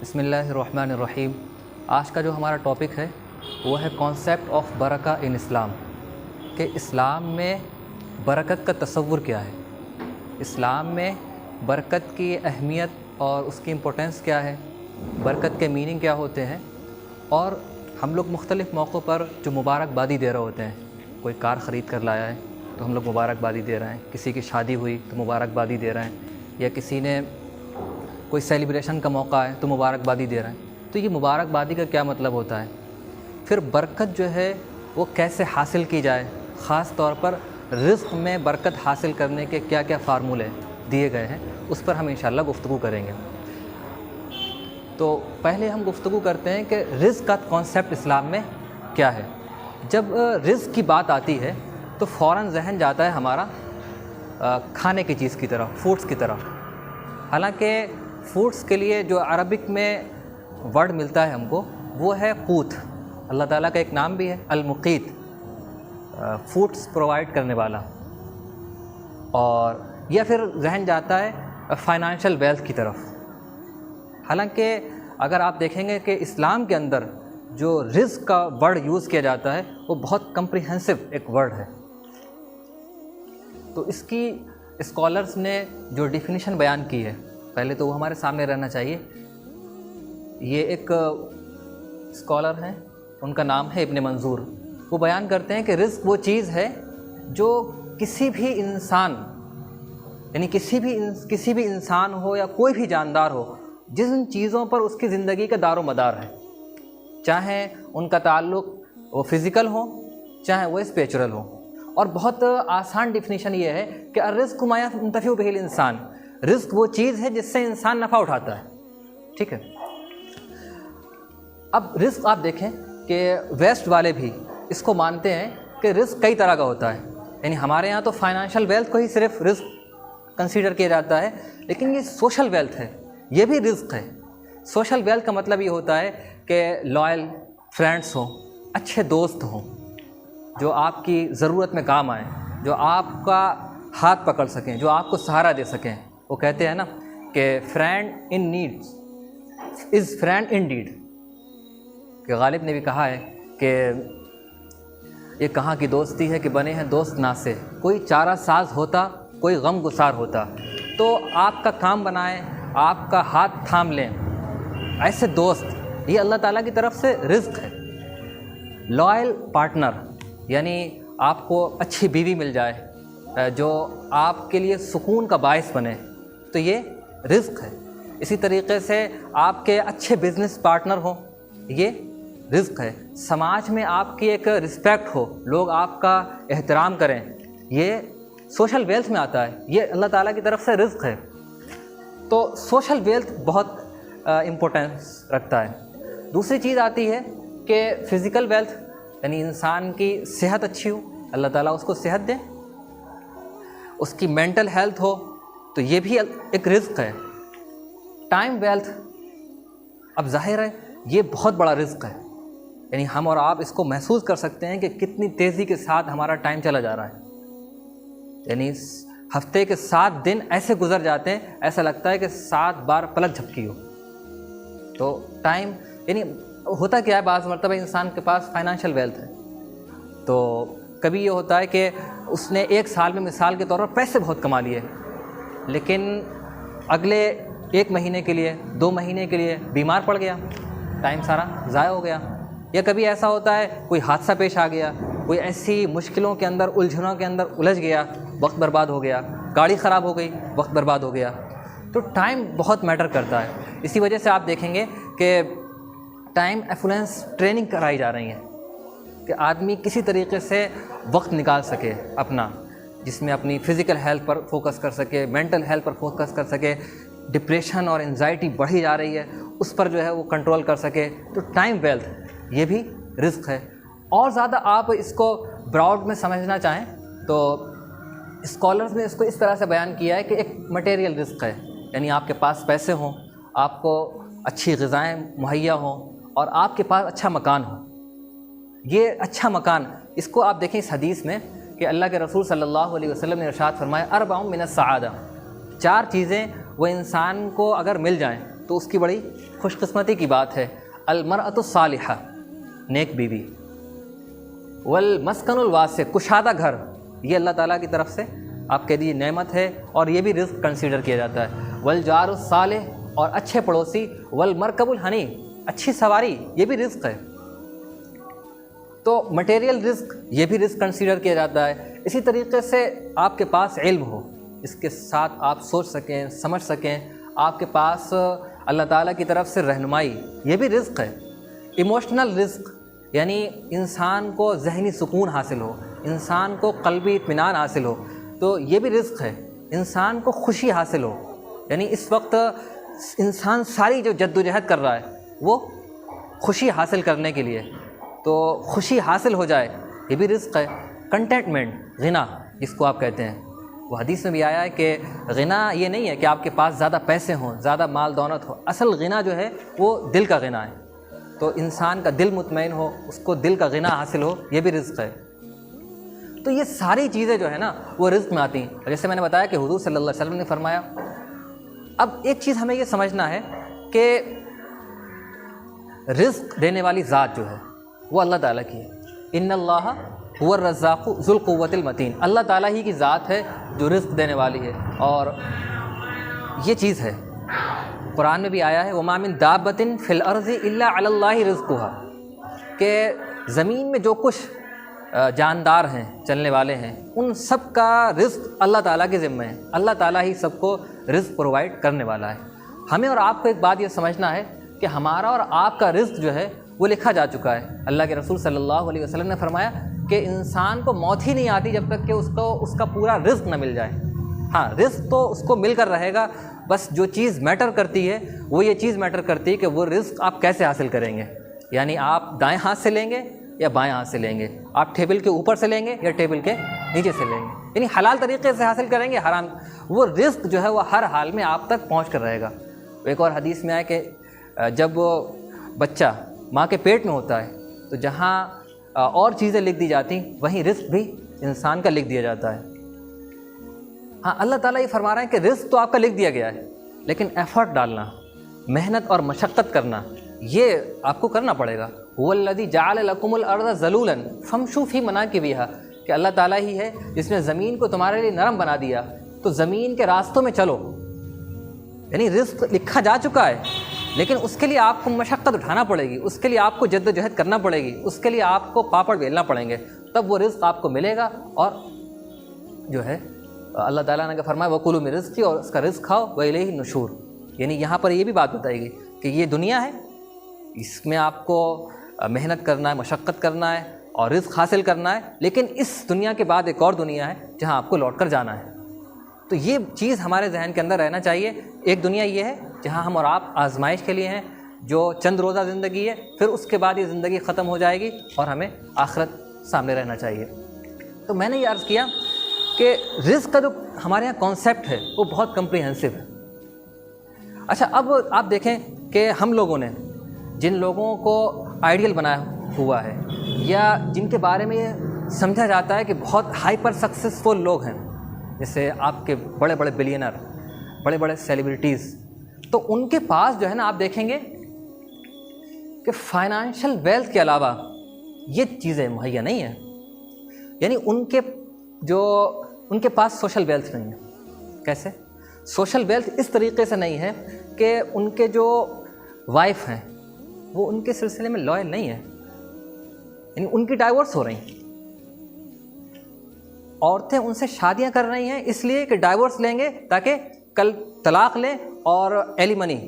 بسم اللہ الرحمن الرحیم۔ آج کا جو ہمارا ٹاپک ہے وہ ہے کانسیپٹ آف برکہ ان اسلام، کہ اسلام میں برکت کا تصور کیا ہے، اسلام میں برکت کی اہمیت اور اس کی امپورٹنس کیا ہے، برکت کے میننگ کیا ہوتے ہیں، اور ہم لوگ مختلف موقعوں پر جو مبارکبادی دے رہے ہوتے ہیں، کوئی کار خرید کر لایا ہے تو ہم لوگ مبارکبادی دے رہے ہیں، کسی کی شادی ہوئی تو مبارکبادی دے رہے ہیں، یا کسی نے کوئی سیلیبریشن کا موقع ہے تو مبارکبادی دے رہے ہیں۔ تو یہ مبارکبادی کا کیا مطلب ہوتا ہے، پھر برکت جو ہے وہ کیسے حاصل کی جائے، خاص طور پر رزق میں برکت حاصل کرنے کے کیا کیا فارمولے دیے گئے ہیں، اس پر ہم انشاءاللہ گفتگو کریں گے۔ تو پہلے ہم گفتگو کرتے ہیں کہ رزق کا کانسیپٹ اسلام میں کیا ہے۔ جب رزق کی بات آتی ہے تو فوراً ذہن جاتا ہے ہمارا کھانے کی چیز کی طرف، فوڈس کی طرف۔ حالانکہ فوڈس کے لیے جو عربک میں ورڈ ملتا ہے ہم کو وہ ہے قوت۔ اللہ تعالیٰ کا ایک نام بھی ہے المقیت، فوڈس پرووائڈ کرنے والا۔ اور یا پھر ذہن جاتا ہے فائنانشل ویلتھ کی طرف۔ حالانکہ اگر آپ دیکھیں گے کہ اسلام کے اندر جو رزق کا ورڈ یوز کیا جاتا ہے وہ بہت کمپریہنسو ایک ورڈ ہے۔ تو اس کی اسکالرز نے جو ڈیفینیشن بیان کی ہے، پہلے تو وہ ہمارے سامنے رہنا چاہیے۔ یہ ایک اسکالر ہیں، ان کا نام ہے ابن منظور۔ وہ بیان کرتے ہیں کہ رزق وہ چیز ہے جو کسی بھی انسان، یعنی کسی بھی انسان ہو یا کوئی بھی جاندار ہو، جن چیزوں پر اس کی زندگی کا دار و مدار ہے، چاہے ان کا تعلق وہ فزیکل ہو چاہے وہ اسپریچول ہو۔ اور بہت آسان ڈیفینیشن یہ ہے کہ الرزق ما ينتفع به الانسان، رزق وہ چیز ہے جس سے انسان نفع اٹھاتا ہے، ٹھیک ہے۔ اب رزق آپ دیکھیں کہ ویسٹ والے بھی اس کو مانتے ہیں کہ رزق کئی طرح کا ہوتا ہے، یعنی ہمارے ہاں تو فائنانشیل ویلتھ کو ہی صرف رزق کنسیڈر کیا جاتا ہے، لیکن یہ سوشل ویلتھ ہے، یہ بھی رزق ہے۔ سوشل ویلتھ کا مطلب یہ ہوتا ہے کہ لائل فرینڈس ہوں، اچھے دوست ہوں، جو آپ کی ضرورت میں کام آئیں، جو آپ کا ہاتھ پکڑ سکیں، جو آپ کو سہارا دے سکیں۔ وہ کہتے ہیں نا کہ friend in need is friend in deed, کہ غالب نے بھی کہا ہے کہ یہ کہاں کی دوستی ہے کہ بنے ہیں دوست ناسے، کوئی چارہ ساز ہوتا کوئی غم گسار ہوتا۔ تو آپ کا کام بنائیں، آپ کا ہاتھ تھام لیں، ایسے دوست، یہ اللہ تعالیٰ کی طرف سے رزق ہے۔ لائل پارٹنر، یعنی آپ کو اچھی بیوی مل جائے جو آپ کے لیے سکون کا باعث بنے، تو یہ رزق ہے۔ اسی طریقے سے آپ کے اچھے بزنس پارٹنر ہوں، یہ رزق ہے۔ سماج میں آپ کی ایک رسپیکٹ ہو، لوگ آپ کا احترام کریں، یہ سوشل ویلتھ میں آتا ہے، یہ اللہ تعالیٰ کی طرف سے رزق ہے۔ تو سوشل ویلتھ بہت امپورٹنس رکھتا ہے۔ دوسری چیز آتی ہے کہ فزیکل ویلتھ، یعنی انسان کی صحت اچھی ہو، اللہ تعالیٰ اس کو صحت دے، اس کی مینٹل ہیلتھ ہو، تو یہ بھی ایک رزق ہے۔ ٹائم ویلتھ، اب ظاہر ہے یہ بہت بڑا رزق ہے، یعنی ہم اور آپ اس کو محسوس کر سکتے ہیں کہ کتنی تیزی کے ساتھ ہمارا ٹائم چلا جا رہا ہے، یعنی ہفتے کے 7 دن ایسے گزر جاتے ہیں، ایسا لگتا ہے کہ 7 بار پلک جھپکی ہو۔ تو ٹائم، یعنی ہوتا کیا ہے، بعض مرتبہ انسان کے پاس فائنانشیل ویلتھ ہے تو کبھی یہ ہوتا ہے کہ اس نے ایک سال میں مثال کے طور پر پیسے بہت کما لیے، لیکن اگلے 1 مہینے کے لیے 2 مہینے کے لیے بیمار پڑ گیا، ٹائم سارا ضائع ہو گیا۔ یا کبھی ایسا ہوتا ہے کوئی حادثہ پیش آ گیا، کوئی ایسی مشکلوں کے اندر، الجھنوں کے اندر الجھ گیا، وقت برباد ہو گیا، گاڑی خراب ہو گئی، وقت برباد ہو گیا۔ تو ٹائم بہت میٹر کرتا ہے۔ اسی وجہ سے آپ دیکھیں گے کہ ٹائم ایفلوئنس ٹریننگ کرائی جا رہی ہیں کہ آدمی کسی طریقے سے وقت نکال سکے اپنا، جس میں اپنی فزیکل ہیلتھ پر فوکس کر سکے، مینٹل ہیلتھ پر فوکس کر سکے۔ ڈپریشن اور انزائٹی بڑھی جا رہی ہے، اس پر جو ہے وہ کنٹرول کر سکے۔ تو ٹائم ویلتھ یہ بھی رزق ہے۔ اور زیادہ آپ اس کو براڈ میں سمجھنا چاہیں تو اسکالرز نے اس کو اس طرح سے بیان کیا ہے کہ ایک مٹیریل رزق ہے، یعنی آپ کے پاس پیسے ہوں، آپ کو اچھی غذائیں مہیا ہوں، اور آپ کے پاس اچھا مکان ہو۔ یہ اچھا مکان، اس کو آپ دیکھیں اس حدیث میں کہ اللہ کے رسول صلی اللہ علیہ وسلم نے ارشاد فرمایا 4 من السعادہ، 4 چیزیں وہ انسان کو اگر مل جائیں تو اس کی بڑی خوش قسمتی کی بات ہے. المرأۃ الصالحہ نیک بیوی، والمسکن الواسع کشادہ گھر، یہ اللہ تعالیٰ کی طرف سے آپ کہہ دیجیے نعمت ہے، اور یہ بھی رزق کنسیڈر کیا جاتا ہے. والجار الصالح اور اچھے پڑوسی، والمرکب الحنی اچھی سواری، یہ بھی رزق ہے. تو مٹیریل رزق یہ بھی رزق کنسیڈر کیا جاتا ہے. اسی طریقے سے آپ کے پاس علم ہو، اس کے ساتھ آپ سوچ سکیں، سمجھ سکیں، آپ کے پاس اللہ تعالیٰ کی طرف سے رہنمائی، یہ بھی رزق ہے. ایموشنل رزق یعنی انسان کو ذہنی سکون حاصل ہو، انسان کو قلبی اطمینان حاصل ہو، تو یہ بھی رزق ہے. انسان کو خوشی حاصل ہو، یعنی اس وقت انسان ساری جو جد و جہد کر رہا ہے وہ خوشی حاصل کرنے کے لیے، تو خوشی حاصل ہو جائے، یہ بھی رزق ہے. کنٹینٹمنٹ غنا جس کو آپ کہتے ہیں، وہ حدیث میں بھی آیا ہے کہ غنا یہ نہیں ہے کہ آپ کے پاس زیادہ پیسے ہوں، زیادہ مال دولت ہو. اصل غنا جو ہے وہ دل کا غنا ہے. تو انسان کا دل مطمئن ہو، اس کو دل کا غنا حاصل ہو، یہ بھی رزق ہے. تو یہ ساری چیزیں جو ہے نا وہ رزق میں آتی ہیں. اور جیسے میں نے بتایا کہ حضور صلی اللہ علیہ وسلم نے فرمایا. اب ایک چیز ہمیں یہ سمجھنا ہے کہ رزق دینے والی ذات جو ہے وہ اللہ تعالیٰ کی ہے. ان اللہ هو الرزاق ذو القوۃ المتین، اللہ تعالیٰ ہی کی ذات ہے جو رزق دینے والی ہے. اور یہ چیز ہے قرآن میں بھی آیا ہے وما من دابۃ فی الارض الا علی اللہ رزقها، کہ زمین میں جو کچھ جاندار ہیں، چلنے والے ہیں، ان سب کا رزق اللہ تعالیٰ کے ذمہ ہے. اللہ تعالیٰ ہی سب کو رزق پرووائڈ کرنے والا ہے. ہمیں اور آپ کو ایک بات یہ سمجھنا ہے کہ ہمارا اور آپ کا رزق جو ہے وہ لکھا جا چکا ہے. اللہ کے رسول صلی اللہ علیہ وسلم نے فرمایا کہ انسان کو موت ہی نہیں آتی جب تک کہ اس کا پورا رزق نہ مل جائے. ہاں رزق تو اس کو مل کر رہے گا، بس جو چیز میٹر کرتی ہے وہ یہ چیز میٹر کرتی ہے کہ وہ رزق آپ کیسے حاصل کریں گے. یعنی آپ دائیں ہاتھ سے لیں گے یا بائیں ہاتھ سے لیں گے، آپ ٹیبل کے اوپر سے لیں گے یا ٹیبل کے نیچے سے لیں گے. یعنی حلال طریقے سے حاصل کریں گے، حرام وہ رزق جو ہے وہ ہر حال میں آپ تک پہنچ کر رہے گا. ایک اور حدیث میں آیا کہ جب بچہ ماں کے پیٹ میں ہوتا ہے تو جہاں اور چیزیں لکھ دی جاتی وہیں رزق بھی انسان کا لکھ دیا جاتا ہے. ہاں اللہ تعالیٰ یہ فرما رہے ہیں کہ رزق تو آپ کا لکھ دیا گیا ہے، لیکن ایفرٹ ڈالنا، محنت اور مشقت کرنا، یہ آپ کو کرنا پڑے گا. هو الذی جعل لکم الارض ذلولا فامشوا فی مناکبہا، کہ اللہ تعالیٰ ہی ہے جس نے زمین کو تمہارے لیے نرم بنا دیا، تو زمین کے راستوں میں چلو. یعنی رزق لکھا جا چکا ہے، لیکن اس کے لیے آپ کو مشقت اٹھانا پڑے گی، اس کے لیے آپ کو جد و جہد کرنا پڑے گی، اس کے لیے آپ کو پاپڑ بیلنا پڑیں گے، تب وہ رزق آپ کو ملے گا. اور جو ہے اللہ تعالیٰ نے فرمایا وَكُلُوا مِن رِزْقِهِ، اور اس کا رزق کھاؤ، وَإِلَيْهِ النُّشُورُ. یعنی یہاں پر یہ بھی بات بتائی گئی کہ یہ دنیا ہے، اس میں آپ کو محنت کرنا ہے، مشقت کرنا ہے اور رزق حاصل کرنا ہے، لیکن اس دنیا کے بعد ایک اور دنیا ہے جہاں آپ کو لوٹ کر جانا ہے. تو یہ چیز ہمارے ذہن کے اندر رہنا چاہیے. ایک دنیا یہ ہے جہاں ہم اور آپ آزمائش کے لیے ہیں، جو چند روزہ زندگی ہے، پھر اس کے بعد یہ زندگی ختم ہو جائے گی اور ہمیں آخرت سامنے رہنا چاہیے. تو میں نے یہ عرض کیا کہ رزق کا جو ہمارے یہاں کانسیپٹ ہے وہ بہت کمپریہنسو ہے. اچھا اب آپ دیکھیں کہ ہم لوگوں نے جن لوگوں کو آئیڈیل بنایا ہوا ہے یا جن کے بارے میں یہ سمجھا جاتا ہے کہ بہت ہائپر سکسیسفل لوگ ہیں، جیسے آپ کے بڑے بڑے بلینر، بڑے بڑے سیلیبریٹیز، تو ان کے پاس جو ہے نا آپ دیکھیں گے کہ فائنانشل ویلتھ کے علاوہ یہ چیزیں مہیا نہیں ہیں. یعنی ان کے پاس سوشل ویلتھ نہیں ہے. کیسے؟ سوشل ویلتھ اس طریقے سے نہیں ہے کہ ان کے جو وائف ہیں وہ ان کے سلسلے میں لائل نہیں ہے، یعنی ان کی ڈائیورس ہو رہی ہیں. عورتیں ان سے شادیاں کر رہی ہیں اس لیے کہ ڈائیورس لیں گے تاکہ کل طلاق لیں اور ایلی منی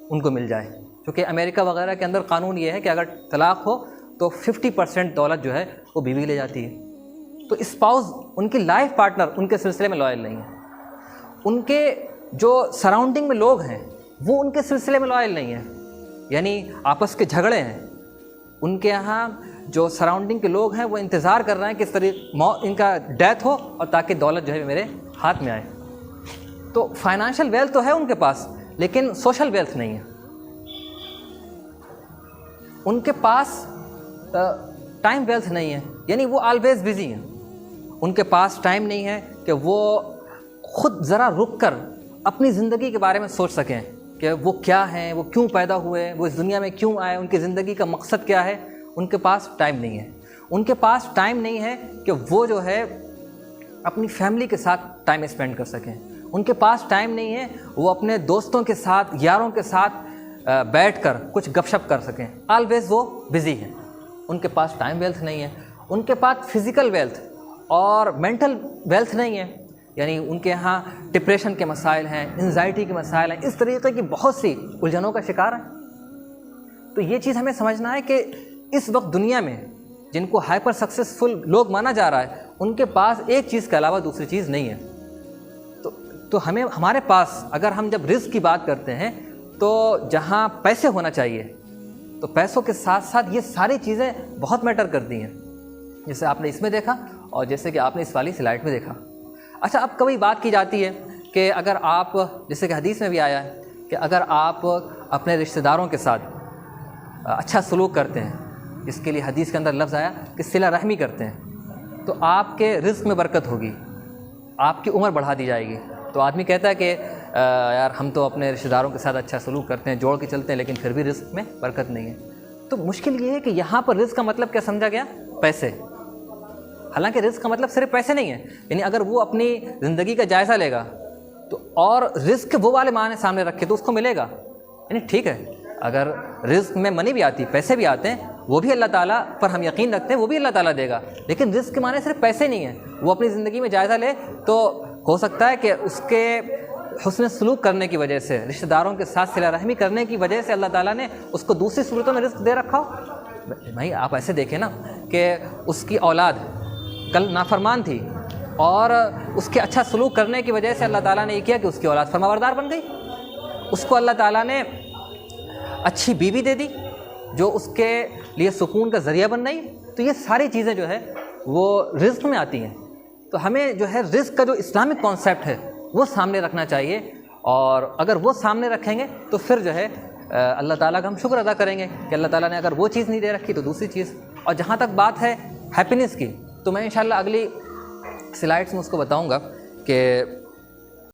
ان کو مل جائے. کیونکہ امریکہ وغیرہ کے اندر قانون یہ ہے کہ اگر طلاق ہو تو 50% دولت جو ہے وہ بیوی لے جاتی ہے. تو اسپاؤز ان کی لائف پارٹنر ان کے سلسلے میں لائل نہیں ہے. ان کے جو سراؤنڈنگ میں لوگ ہیں وہ ان کے سلسلے میں لائل نہیں ہیں، یعنی آپس کے جھگڑے ہیں. ان کے یہاں جو سراؤنڈنگ کے لوگ ہیں وہ انتظار کر رہے ہیں کہ اس طریقے ان کا ڈیتھ ہو اور تاکہ دولت جو ہے میرے ہاتھ میں آئے. تو فائنانشیل ویلتھ تو ہے ان کے پاس لیکن سوشل ویلتھ نہیں ہے. ان کے پاس ٹائم ویلتھ نہیں ہے، یعنی وہ آلویز بزی ہیں. ان کے پاس ٹائم نہیں ہے کہ وہ خود ذرا رک کر اپنی زندگی کے بارے میں سوچ سکیں کہ وہ کیا ہیں, وہ کیوں پیدا ہوئے, وہ اس دنیا میں کیوں آئے, ان کی زندگی کا مقصد کیا ہے. ان کے پاس ٹائم نہیں ہے. ان کے پاس ٹائم نہیں ہے کہ وہ جو ہے اپنی فیملی کے ساتھ ٹائم اسپینڈ کر سکیں. ان کے پاس ٹائم نہیں ہے وہ اپنے دوستوں کے ساتھ, یاروں کے ساتھ بیٹھ کر کچھ گپ شپ کر سکیں. آلویز وہ بزی ہیں. ان کے پاس ٹائم ویلتھ نہیں ہے. ان کے پاس فزیکل ویلتھ اور مینٹل ویلتھ نہیں ہے. یعنی ان کے یہاں ڈپریشن کے مسائل ہیں, انزائٹی کے مسائل ہیں, اس طریقے کی بہت سی الجھنوں کا شکار ہیں. تو یہ چیز ہمیں سمجھنا ہے کہ اس وقت دنیا میں جن کو ہائپر سکسیسفل لوگ مانا جا رہا ہے, ان کے پاس ایک چیز کے علاوہ دوسری چیز نہیں ہے. تو ہمیں, ہمارے پاس اگر ہم جب رزق کی بات کرتے ہیں تو جہاں پیسے ہونا چاہیے, تو پیسوں کے ساتھ ساتھ یہ ساری چیزیں بہت میٹر کرتی ہیں, جیسے آپ نے اس میں دیکھا اور جیسے کہ آپ نے اس والی سلائڈ میں دیکھا. اچھا, اب کبھی بات کی جاتی ہے کہ اگر آپ, جیسے کہ حدیث میں بھی آیا ہے کہ اگر آپ اپنے رشتہ داروں کے ساتھ اچھا سلوک کرتے ہیں, اس کے لیے حدیث کے اندر لفظ آیا کہ صلہ رحمی کرتے ہیں, تو آپ کے رزق میں برکت ہوگی, آپ کی عمر بڑھا دی جائے گی. تو آدمی کہتا ہے کہ یار ہم تو اپنے رشتہ داروں کے ساتھ اچھا سلوک کرتے ہیں, جوڑ کے چلتے ہیں, لیکن پھر بھی رزق میں برکت نہیں ہے. تو مشکل یہ ہے کہ یہاں پر رزق کا مطلب کیا سمجھا گیا؟ پیسے. حالانکہ رزق کا مطلب صرف پیسے نہیں ہے. یعنی اگر وہ اپنی زندگی کا جائزہ لے گا تو اور رزق وہ والے معنی سامنے رکھے تو اس کو ملے گا. یعنی ٹھیک ہے, اگر رزق میں منی بھی آتی, پیسے بھی آتے ہیں, وہ بھی اللہ تعالیٰ پر ہم یقین رکھتے ہیں, وہ بھی اللہ تعالیٰ دے گا, لیکن رزق کے معنی صرف پیسے نہیں ہیں. وہ اپنی زندگی میں جائزہ لے تو ہو سکتا ہے کہ اس کے حسن سلوک کرنے کی وجہ سے, رشتہ داروں کے ساتھ صلہ رحمی کرنے کی وجہ سے اللہ تعالیٰ نے اس کو دوسری صورتوں میں رزق دے رکھا ہو. بھائی آپ ایسے دیکھیں نا کہ اس کی اولاد کل نافرمان تھی اور اس کے اچھا سلوک کرنے کی وجہ سے اللہ تعالیٰ نے یہ کیا کہ اس کی اولاد فرمانبردار بن گئی. اس کو اللہ تعالیٰ نے اچھی بیوی دے دی جو اس کے لیے سکون کا ذریعہ بن رہی. تو یہ ساری چیزیں جو ہے وہ رزق میں آتی ہیں. تو ہمیں جو ہے رزق کا جو اسلامک کانسیپٹ ہے وہ سامنے رکھنا چاہیے, اور اگر وہ سامنے رکھیں گے تو پھر جو ہے اللہ تعالیٰ کا ہم شکر ادا کریں گے کہ اللہ تعالیٰ نے اگر وہ چیز نہیں دے رکھی تو دوسری چیز. اور جہاں تک بات ہے ہیپینس کی, تو میں انشاءاللہ اگلی سلائڈس میں اس کو بتاؤں گا کہ